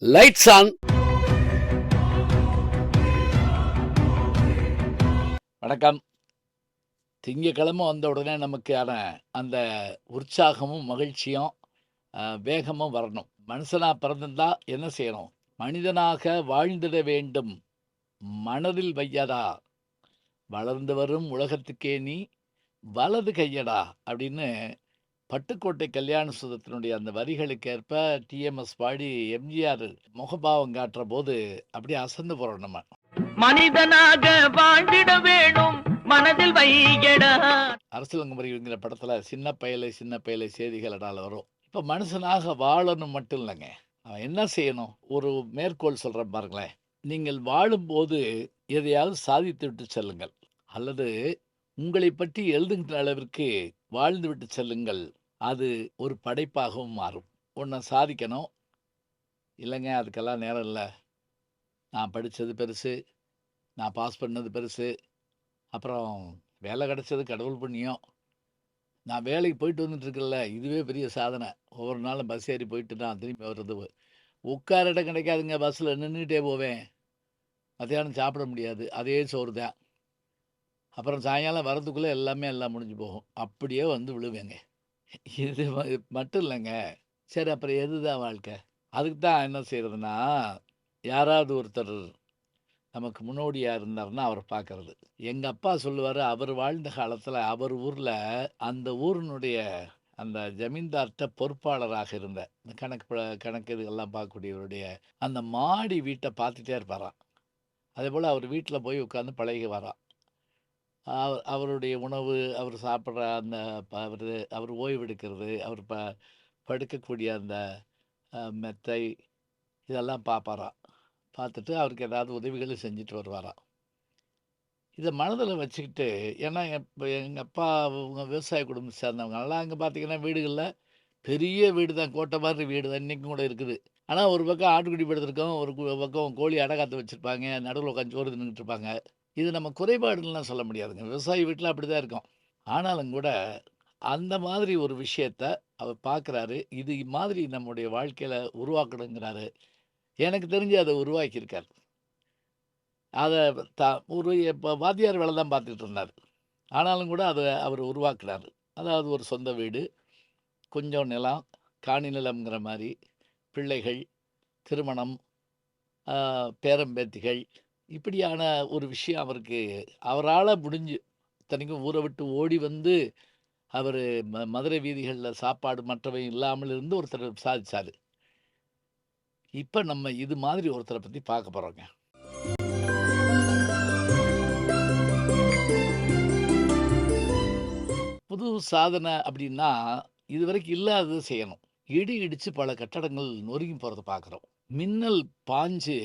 Lights on. வணக்கம். திங்கக்கிழமை வந்த உடனே நமக்கான அந்த உற்சாகமும் மகிழ்ச்சியும் வேகமும் வரணும். மனுஷனா பிறந்திருந்தா என்ன செய்யணும்? மனிதனாக வாழ்ந்திட வேண்டும். மனதில் வையடா, வளர்ந்து வரும் உலகத்துக்கே நீ வலது கையடா அப்படின்னு பட்டுக்கோட்டை கல்யாண சுந்தரத்தினுடைய அந்த வரிகளுக்கேற்ப டிஎம்எஸ் பாடி எம்ஜிஆர் முகபாவம் காட்டுற போது அப்படியே அசந்து போறோம் நம்ம. மனிதனாக வாழ்ந்திட வேணும் மனதில் வையடா. அரசியலங்குமரிங்கிற படத்துல சின்ன பயலை செய்திகளடால வரும். இப்ப மனுஷனாக வாழணும் மட்டும் இல்லைங்க, அவன் என்ன செய்யணும்? ஒரு மேற்கோள் சொல்றேன் பாருங்களேன். நீங்கள் வாழும்போது எதையாவது சாதித்து விட்டு செல்லுங்கள், அல்லது உங்களை பற்றி எழுதுகின்ற அளவிற்கு வாழ்ந்து விட்டு செல்லுங்கள். அது ஒரு படைப்பாகவும் மாறும். ஒன்றை சாதிக்கணும் இல்லைங்க, அதுக்கெல்லாம் நேரம் இல்லை. நான் படித்தது பெருசு, நான் பாஸ் பண்ணது பெருசு, அப்புறம் வேலை கிடைச்சது கடவுள் புண்ணியம். நான் வேலைக்கு போயிட்டு வந்துட்டுருக்கேன்ல, இதுவே பெரிய சாதனை. ஒவ்வொரு நாளும் பஸ் ஏறி போயிட்டு தான் திரும்பி வர்றது. உட்கார இடம் கிடைக்காதுங்க, பஸ்ஸில் நின்றுட்டே போவேன். மத்தியானம் சாப்பிட முடியாது, அதே சோறு தான். அப்புறம் சாயங்காலம் வரதுக்குள்ளே எல்லாம் முடிஞ்சு போகும். அப்படியே வந்து விழுவேங்க. இது மட்டும் இல்லைங்க. சரி, அப்புறம் எதுதான் வாழ்க்கை? அதுக்கு தான் என்ன செய்கிறதுனா, யாராவது ஒருத்தர் நமக்கு முன்னோடியா இருந்தாருன்னா அவர பார்க்கறது. எங்க அப்பா சொல்லுவாரு, அவர் வாழ்ந்த காலத்துல அவர் ஊர்ல அந்த ஊரினுடைய அந்த ஜமீன்தார்ட்ட பொறுப்பாளராக இருந்த இந்த கணக்கு இதுகள்லாம் பார்க்கக்கூடியவருடைய அந்த மாடி வீட்ட பார்த்துட்டே இருப்பாராம். அதேபோல அவர் வீட்ல போய் உட்கார்ந்து பழகுவாராம். அவருடைய உணவு, அவர் சாப்பிடுற அந்த அவர் ஓய்வெடுக்கிறது, அவர் படுக்கக்கூடிய அந்த மெத்தை இதெல்லாம் பார்ப்பாராம். பார்த்துட்டு அவருக்கு ஏதாவது உதவிகளும் செஞ்சுட்டு வருவாராம். இத மனதில வச்சுக்கிட்டு, ஏன்னா இப்ப எங்க அப்பா அவங்க விவசாய குடும்பத்த சேர்ந்தவங்க. அதனால அங்க பார்த்தீங்கன்னா வீடுகள்ல பெரிய வீடு தான். கோட்டை மாதிரி வீடு தான் இன்னைக்கும் கூட இருக்குது. ஆனா ஒரு பக்கம் ஆட்டுக்குட்டி படுத்திருக்கும், ஒரு பக்கம் கோழி அடை காத்து வச்சிருப்பாங்க. நடுவுல உட்காந்து சோறு தின்னுட்டு இருப்பாங்க. இது நம்ம குறைபாடுன்னுலாம் சொல்ல முடியாதுங்க. விவசாயி வீட்ல அப்படிதான் இருக்கும். ஆனாலும் கூட அந்த மாதிரி ஒரு விஷயத்த அவர் பார்க்குறாரு. இது மாதிரி நம்முடைய வாழ்க்கையில உருவாக்கணுங்கிறாரு. எனக்கு தெரிஞ்சு அத உருவாக்கியிருக்காரு. அத த ஒரு இப்ப வாத்தியார் வேல தான் பார்த்துட்டு இருந்தாரு. ஆனாலும் கூட அத அவரு உருவாக்குனாரு. அதாவது ஒரு சொந்த வீடு, கொஞ்சம் நிலம், காணி நிலம்ங்கிற மாரி, பிள்ளைகள், திருமணம், ஆ பேரன் பேத்திகள், இப்படியான ஒரு விஷயம் அவருக்கு அவரால முடிஞ்சு, இத்தனைக்கும் ஊர விட்டு ஓடி வந்து அவரு மதுரை வீதிகள்ல சாப்பாடு மற்றவை இல்லாமல் இருந்து ஒருத்தர் சாதிச்சாரு. இப்ப நம்ம இது மாதிரி ஒருத்தர பத்தி பார்க்க போறோங்க. புது சாதனை அப்படின்னா, இதுவரைக்கும் இல்லாதத செய்யணும். இடி இடிச்சு பல கட்டடங்கள் நொறுங்கி போறத பார்க்குறோம். மின்னல் பாய்ஞ்சு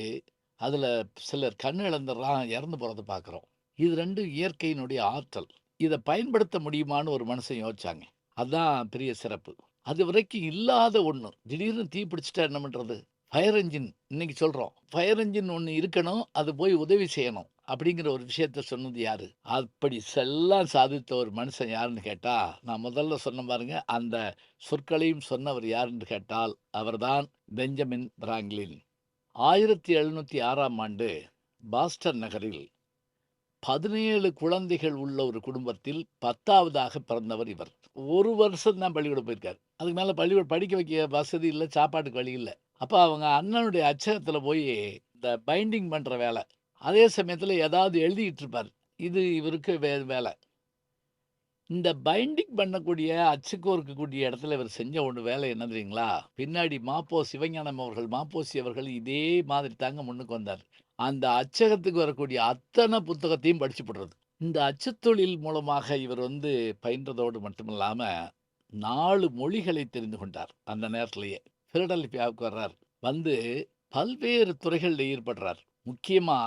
அதுல சிலர் கண் இழந்துடுறான், இறந்து போறத பார்க்குறோம். இது 2ம் இயற்கையினுடைய ஆற்றல். இத பயன்படுத்த முடியுமான்னு ஒரு மனுஷன் யோசிச்சாங்க. அதான் பெரிய சிறப்பு. அதுவரைக்கும் இல்லாத ஒண்ணு. திடீர்னு தீ பிடிச்சுட்டா என்ன பண்றது? ஃபயர் என்ஜின் இன்னைக்கு சொல்றோம். ஃபயர் என்ஜின் ஒண்ணு இருக்கணும். அது போய் உதவி செய்யணும். அப்படிங்கிற ஒரு விஷயத்த சொன்னது யாரு? அப்படி எல்லாம் சாதித்த ஒரு மனுஷன் யாருன்னு கேட்டா, நான் முதல்ல சொன்னேன் பாருங்க, அந்த சொற்களையும் சொன்னவர் யாருன்னு கேட்டால், அவர்தான் பெஞ்சமின் பிராங்க்ளின். 1706ஆம் ஆண்டு பாஸ்டன் நகரில் 17 குழந்தைகள் உள்ள ஒரு குடும்பத்தில் 10வதாக பிறந்தவர் இவர். 1 வருஷம் தான் பள்ளிக்கூடம் போயிருக்காரு. அதுக்கு மேல பள்ளிக்கூடம் படிக்க வைக்க வசதி இல்ல, சாப்பாட்டுக்கு வழி இல்ல. அப்ப அவங்க அண்ணனுடைய அச்சகத்துல போயி இந்த பைண்டிங் பண்ற வேல. அதே சமயத்துல ஏதாவது எழுதிக்கிட்டு இருப்பாரு. இது இவருக்கு வேல. இந்த பைண்டிங் பண்ணக்கூடிய, அச்சுக்கோர்க்கக்கூடிய இடத்துல இவர் செஞ்ச ஒண்ணு வேலை என்ன தெரியுங்களா? பின்னாடி சிவஞானம் அவர்கள், மாப்போசி அவர்கள் இதே மாதிரி தாங்க முன்னுக்கு வந்தாரு. அந்த அச்சகத்துக்கு வரக்கூடிய அத்தன புத்தகத்தையும் படிச்சு புடுறது. இந்த அச்சுத்தொழில் மூலமாக இவர் பயின்றதோடு மட்டுமில்லாம, 4 மொழிகளை தெரிந்து கொண்டார். அந்த நேரத்திலேயே. பிலடெல்பியாவுக்கு வர்றார். வந்து பல்வேறு துறைகள்ல ஈடுபடுறார். முக்கியமா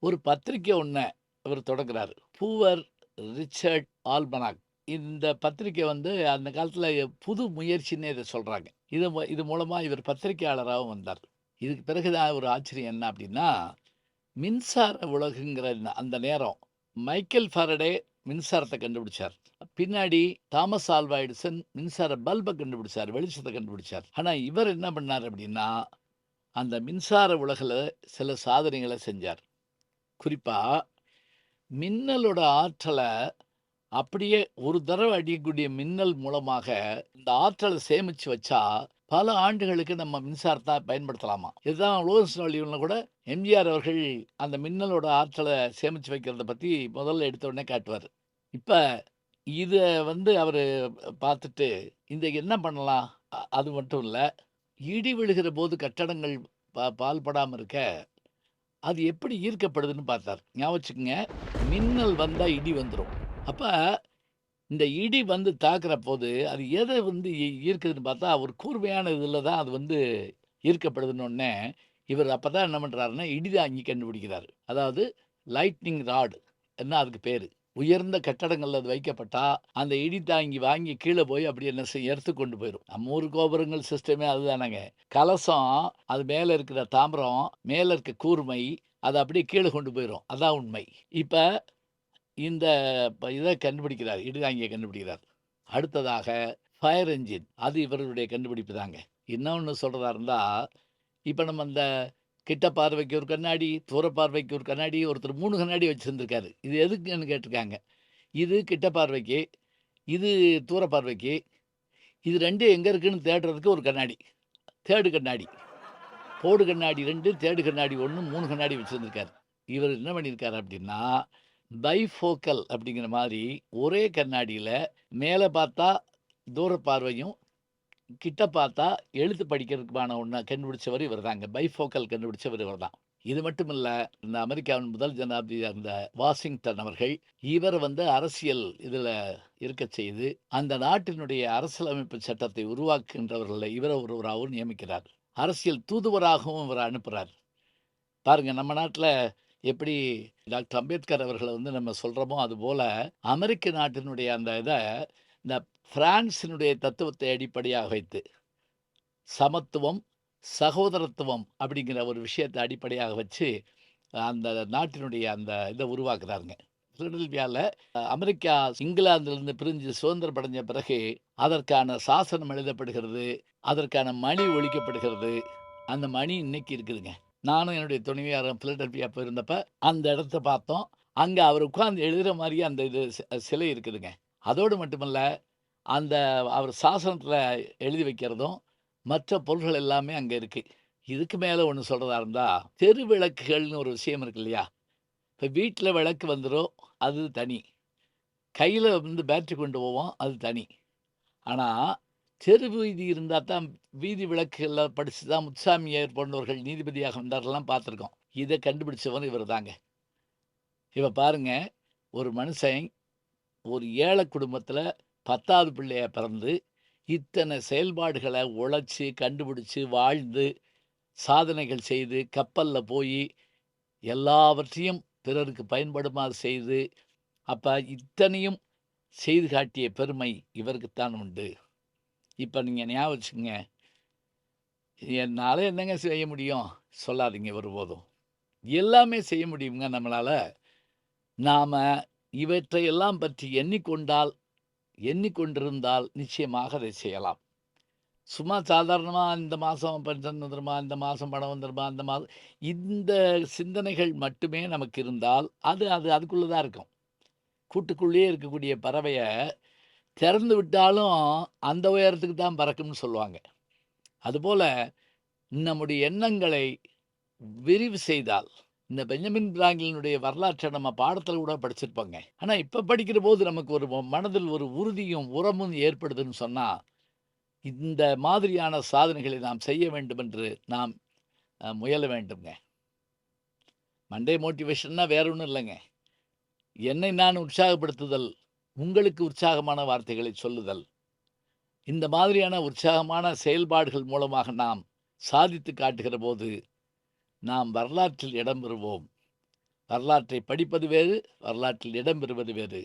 ஒரு பத்திரிக்கை ஒண்ண இவர் தொடங்குறாரு. Poor Richard almanac. இந்த பத்திரிக்கை அந்த காலத்துல புது முயற்சின்னே இத சொல்றாங்க. இது மூலமா இவர் பத்திரிக்கையாளராவும் வந்தார். இதுக்கு பிறகு தான் ஒரு ஆச்சரியம் என்ன அப்டின்னா, மின்சார உலகுங்கிற அந்த நேரம் மைக்கேல் ஃபாரடே மின்சாரத்த கண்டுபிடிச்சார். பின்னாடி தாமஸ் ஆல்வா எடிசன் மின்சார பல்ப கண்டுபிடிச்சார். வெளிச்சத்த கண்டுபிடிச்சார். ஆனா இவர் என்ன பண்ணாரு அப்டின்னா, அந்த மின்சார உலகில் சில சாதனைகளை செஞ்சார். குறிப்பா மின்னலோட ஆற்றலை அப்படியே ஒரு தடவை அடிக்கக்கூடிய மின்னல் மூலமாக இந்த ஆற்றலை சேமிச்சு வச்சா பல ஆண்டுகளுக்கு நம்ம மின்சாரத்தை பயன்படுத்தலாமா. இதுதான் லோரன்ஸ் வால்யூம்ல கூட எம்ஜிஆர் அவர்கள் அந்த மின்னலோட ஆற்றலை சேமிச்சு வைக்கிறத பத்தி முதல்ல எடுத்த உடனே காட்டுவார். இப்ப இத அவரு பார்த்துட்டு இந்த என்ன பண்ணலாம்? அது மட்டும் இல்ல, இடி விழுகிற போது கட்டடங்கள் பாழ்படாம இருக்க அது எப்படி ஈர்க்கப்படுதுன்னு பார்த்தார். ஞாபகம் வச்சுக்கங்க, மின்னல் வந்தா இடி வந்துரும். அப்ப இந்த இடி வந்து தாக்குற போது, அது எத ஈர்க்குதுன்னு பார்த்தா, ஒரு கூர்மையான இதில தான் அது ஈர்க்கப்படுதுன்னொன்னே, இவர் அப்பதான் என்ன பண்றாருன்னா, இடிதாங்கி கண்டுபிடிக்கிறாரு. அதாவது லைட்னிங் ராட் என்ன அதுக்கு பேரு. உயர்ந்த கட்டடங்கள்ல அது வைக்கப்பட்டா, அந்த இடி தாங்கி வாங்கி கீழ போய் அப்படியே என்ன செய்யும்? எர்த்து கொண்டு போயிரும். நம்ம ஊர் கோபுரங்கள் சிஸ்டமே அதுதானங்க. கலசம் அது மேல இருக்கிற தாமிரம், மேல இருக்க கூர்மை, அத அப்படியே கீழ கொண்டு போயிரும். அதான் உண்மை. இப்ப இந்த இத கண்டுபிடிக்கிறார். இடிதாங்கிய கண்டுபிடிக்கிறார். அடுத்ததாக ஃபயர் என்ஜின். அது இவருடைய கண்டுபிடிப்பு தாங்க. இன்னொன்னு சொல்றதா இருந்தா, இப்ப நம்ம அந்த கிட்ட பார்வைக்கு ஒரு கண்ணாடி, தூர பார்வைக்கு ஒரு கண்ணாடி, ஒருத்தர் 3 கண்ணாடி வச்சிருந்திருக்காரு. இது எதுக்குன்னு கேட்டிருக்காங்க. இது கிட்ட பார்வைக்கு, இது தூர பார்வைக்கு, இது 2 எங்க இருக்குன்னு தேடுறதுக்கு ஒரு கண்ணாடி. தேர்டு கண்ணாடி. போடு கண்ணாடி 2, தேர்டு கண்ணாடி 1, 3 கண்ணாடி வச்சிருந்திருக்காரு. இவர் என்ன பண்ணியிருக்காரு அப்படின்னா, பைஃபோக்கல் அப்படிங்கிற மாரி ஒரே கண்ணாடியில மேல பார்த்தா தூர பார்வையும், கிட்ட பார்த்தா எழுத்து படிக்கிறதுக்கான ஒண்ண கண்டுபிடிச்சவர் இவர் தாங்க. பைஃபோக்கல் கண்டுபிடிச்சவர் இவர் தான். இது மட்டும் இல்ல, இந்த அமெரிக்காவின் முதல் ஜனாதிபதியா இருந்த வாஷிங்டன் அவர்கள், இவர அரசியல் இதுல இருக்கச் செய்து, அந்த நாட்டினுடைய அரசியலமைப்பு சட்டத்தை உருவாக்குகின்றவர்கள்ல இவர ஒருவராகவும் நியமிக்கிறார். அரசியல் தூதுவராகவும் இவர அனுப்புறார். பாருங்க, நம்ம நாட்டுல எப்படி டாக்டர் அம்பேத்கர் அவர்கள நம்ம சொல்றோமோ, அதுபோல அமெரிக்க நாட்டினுடைய அந்த இந்த பிரான்சினுடைய தத்துவத்தை அடிப்படையாக வைத்து, சமத்துவம், சகோதரத்துவம் அப்படிங்கிற ஒரு விஷயத்தை அடிப்படையாக வச்சு, அந்த நாட்டினுடைய அந்த இத உருவாக்குறாருங்க. பிலடெல்பியால அமெரிக்கா இங்கிலாந்திலிருந்து பிரிஞ்சு சுதந்திரம் அடைஞ்ச பிறகு, அதற்கான சாசனம் எழுதப்படுகிறது. அதற்கான மணி ஒலிக்கப்படுகிறது. அந்த மணி இன்னைக்கு இருக்குதுங்க. நானும் என்னுடைய துணைவியாரும் பிலடெல்பியா போயிருந்தப்ப, அந்த இடத்த பார்த்தோம். அங்க அவர் உட்கார்ந்து எழுதுற மாரியே அந்த சிலை இருக்குதுங்க. அதோடு மட்டுமல்ல, அந்த அவர் சாசனத்துல எழுதி வைக்கிறதும், மற்ற பொருள்கள் எல்லாமே அங்க இருக்கு. இதுக்கு மேல ஒண்ணு சொல்றதா இருந்தா, தெரு விளக்குகள்னு ஒரு விஷயம் இருக்கு இல்லையா? இப்ப வீட்ல விளக்கு வந்துரும், அது தனி. கையில பேட்டரி கொண்டு போவோம், அது தனி. ஆனா, தெரு வீதி இருந்தா தான் வீதி விளக்குகள்ல படிச்சு தான் முத்துசாமியார் போன்றவர்கள் நீதிபதியாக வந்தாரெல்லாம் பார்த்துருக்கோம். இத கண்டுபிடிச்சவர் இவர் தாங்க. இப்ப பாருங்க, ஒரு மனுஷன் ஒரு ஏழை குடும்பத்துல 10வது பிள்ளையா பிறந்து, இத்தனை செயல்பாடுகள உழைச்சு, கண்டுபிடிச்சு, வாழ்ந்து, சாதனைகள் செய்து, கப்பல்ல போயி, எல்லாவற்றையும் பிறருக்கு பயன்படுமாறு செய்து, அப்ப இத்தனையும் செய்து காட்டிய பெருமை இவருக்குத்தான் உண்டு. இப்ப நீங்க ஞாபகம் வச்சுக்கங்க, என்னால என்னங்க செய்ய முடியும்? சொல்லாதீங்க ஒருபோதும். எல்லாமே செய்ய முடியுங்க நம்மளால. நாம இவற்றையெல்லாம் பற்றி எண்ணிக்கொண்டிருந்தால் நிச்சயமாக அதை செய்யலாம். சும்மா சாதாரணமா இந்த மாசம் பென்ஷன் வந்துருமா, இந்த மாசம் பணம் வந்துருமா, இந்த சிந்தனைகள் மட்டுமே நமக்கு இருந்தால், அது அது அதுக்குள்ள தான் இருக்கும். கூட்டுக்குள்ளேயே இருக்கக்கூடிய பறவைய திறந்து விட்டாலும் அந்த உயரத்துக்கு தான் பறக்கும்னு சொல்லுவாங்க. அதுபோல நம்முடைய எண்ணங்களை விரிவு செய்தால், இந்த பெஞ்சமின் பிராங்கிலினுடைய வரலாற்றை நம்ம பாடத்துல கூட படிச்சிருப்போங்க. ஆனா இப்ப படிக்கிற போது நமக்கு ஒரு மனதில் ஒரு உறுதியும் உரமும் ஏற்படுதுன்னு சொன்னா, இந்த மாதிரியான சாதனைகளை நாம் செய்ய வேண்டும் என்று நாம் முயல வேண்டும்ங்க. மண்டே மோட்டிவேஷன்னா வேற ஒண்ணும் இல்லைங்க. என்னை நான் உற்சாகப்படுத்துதல், உங்களுக்கு உற்சாகமான வார்த்தைகளை சொல்லுதல், இந்த மாதிரியான உற்சாகமான செயல்பாடுகள் மூலமாக நாம் சாதித்து காட்டுகிற போது, நாம் வரலாற்றில் இடம் பெறுவோம். வரலாற்றை படிப்பது வேறு, வரலாற்றில் இடம் பெறுவது வேறு.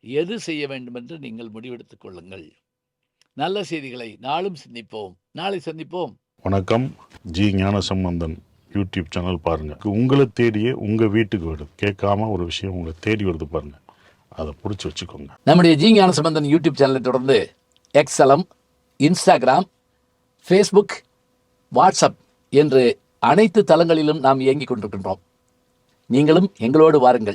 எது செய்ய வேண்டும் என்று நீங்கள் முடிவெடுத்துக் கொள்ளுங்கள். நல்ல செய்திகளை நாளும் சிந்திப்போம். நாளை சந்திப்போம். வணக்கம். ஜி ஞானசம்பந்தன் யூடியூப் சேனல் பாருங்க. உங்களை தேடியே உங்க வீட்டுக்கு வருது. கேட்காம ஒரு விஷயம் உங்களை தேடி வருது பாருங்க. அதை பிடிச்சி வச்சுக்கோங்க. நம்முடைய ஜி ஞானசம்பந்தன் யூடியூப் சேனலை தொடர்ந்து எக்ஸலம், இன்ஸ்டாகிராம், ஃபேஸ்புக், வாட்ஸ்அப் என்று அனைத்து தளங்களிலும் நாம் இயங்கிக் கொண்டிருக்கின்றோம். நீங்களும் எங்களோடு வாருங்கள்.